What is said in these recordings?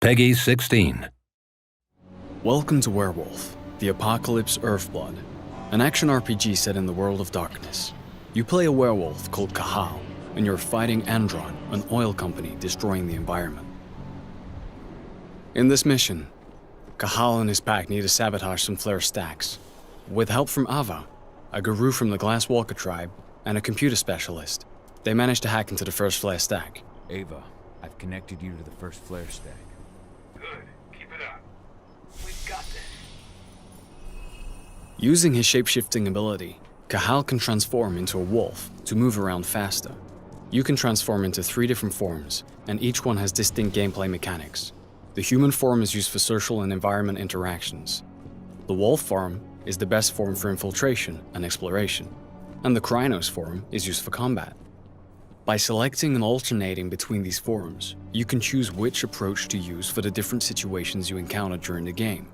Peggy 16. Welcome to Werewolf, the Apocalypse Earthblood, an action RPG set in the world of darkness. You play a werewolf called Cahal, and you're fighting Andron, an oil company destroying the environment. In this mission, Cahal and his pack need to sabotage some flare stacks. With help from Ava, a guru from the Glasswalker tribe, and a computer specialist, they manage to hack into the first flare stack. Ava, I've connected you to the first flare stack. Good. Keep it up. We've got this. Using his shape-shifting ability, Cahal can transform into a wolf to move around faster. You can transform into 3 different forms, and each one has distinct gameplay mechanics. The human form is used for social and environment interactions. The wolf form is the best form for infiltration and exploration, and the Krynos form is used for combat. By selecting and alternating between these forms, you can choose which approach to use for the different situations you encounter during the game.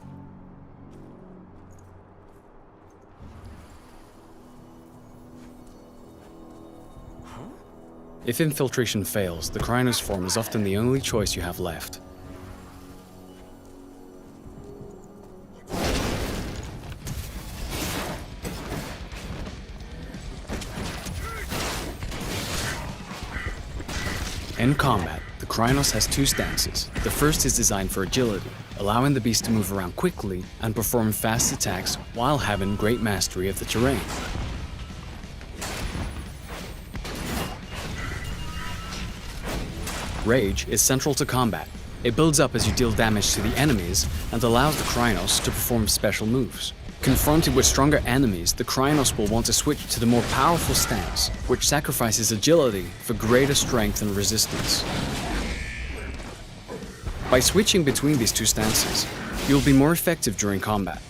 If infiltration fails, the Krynos form is often the only choice you have left. In combat, the Krynos has 2 stances. The first is designed for agility, allowing the beast to move around quickly and perform fast attacks while having great mastery of the terrain. Rage is central to combat. It builds up as you deal damage to the enemies and allows the Krynos to perform special moves. Confronted with stronger enemies, the Krynos will want to switch to the more powerful stance, which sacrifices agility for greater strength and resistance. By switching between these 2 stances, you'll be more effective during combat.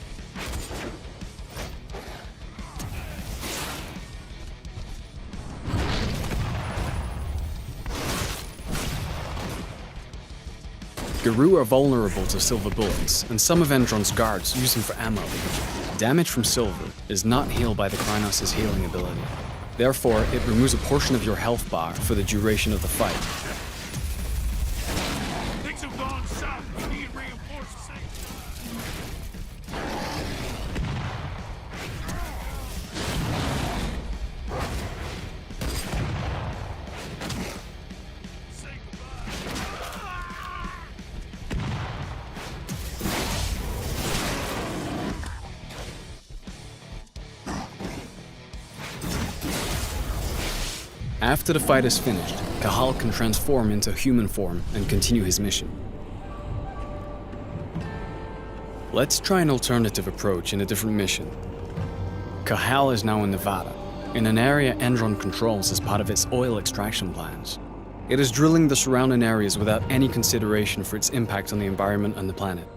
Guru are vulnerable to silver bullets, and some of Andron's guards use them for ammo. Damage from silver is not healed by the Krynos' healing ability. Therefore, it removes a portion of your health bar for the duration of the fight. Things have gone south. We need reinforcements. After the fight is finished, Cahal can transform into human form and continue his mission. Let's try an alternative approach in a different mission. Cahal is now in Nevada, in an area Andron controls as part of its oil extraction plans. It is drilling the surrounding areas without any consideration for its impact on the environment and the planet.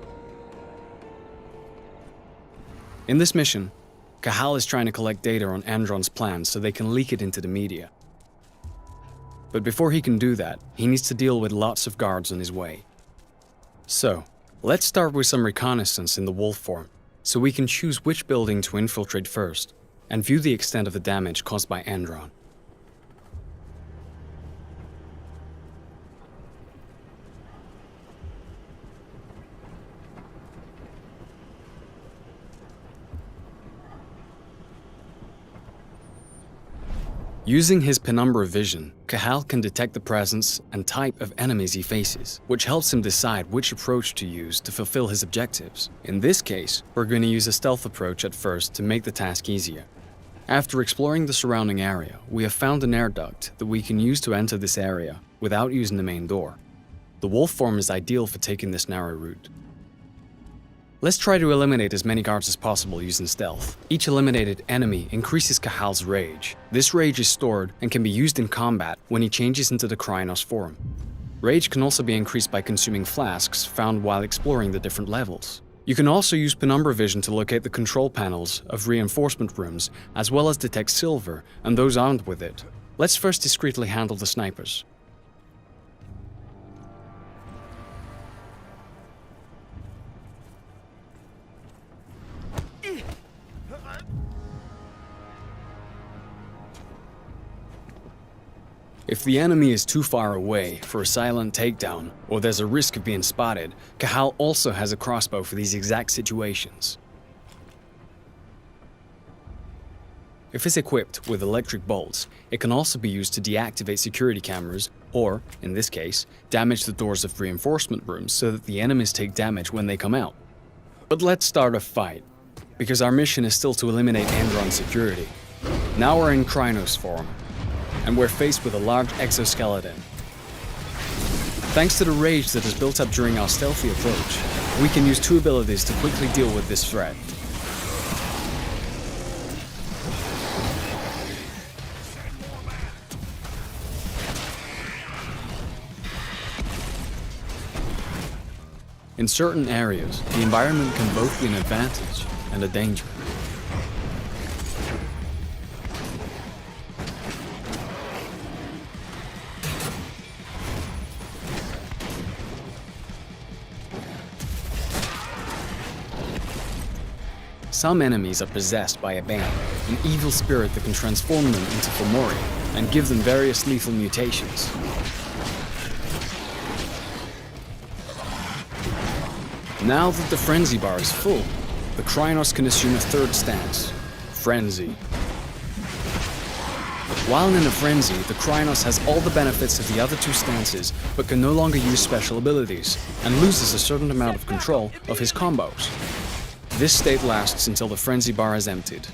In this mission, Cahal is trying to collect data on Andron's plans so they can leak it into the media. But before he can do that, he needs to deal with lots of guards on his way. So, let's start with some reconnaissance in the wolf form, so we can choose which building to infiltrate first, and view the extent of the damage caused by Andron. Using his penumbra vision, Cahal can detect the presence and type of enemies he faces, which helps him decide which approach to use to fulfill his objectives. In this case, we're going to use a stealth approach at first to make the task easier. After exploring the surrounding area, we have found an air duct that we can use to enter this area without using the main door. The wolf form is ideal for taking this narrow route. Let's try to eliminate as many guards as possible using stealth. Each eliminated enemy increases Cahal's rage. This rage is stored and can be used in combat when he changes into the Krynos form. Rage can also be increased by consuming flasks found while exploring the different levels. You can also use penumbra vision to locate the control panels of reinforcement rooms, as well as detect silver and those armed with it. Let's first discreetly handle the snipers. If the enemy is too far away for a silent takedown, or there's a risk of being spotted, Cahal also has a crossbow for these exact situations. If it's equipped with electric bolts, it can also be used to deactivate security cameras or, in this case, damage the doors of reinforcement rooms so that the enemies take damage when they come out. But let's start a fight, because our mission is still to eliminate Andron security. Now we're in Krynos form, and we're faced with a large exoskeleton. Thanks to the rage that is built up during our stealthy approach, we can use two abilities to quickly deal with this threat. In certain areas, the environment can both be an advantage and a danger. Some enemies are possessed by a ban, an evil spirit that can transform them into Fomori and give them various lethal mutations. Now that the frenzy bar is full, the Krynos can assume a third stance, frenzy. While in a frenzy, the Krynos has all the benefits of the other two stances, but can no longer use special abilities, and loses a certain amount of control of his combos. This state lasts until the frenzy bar is emptied.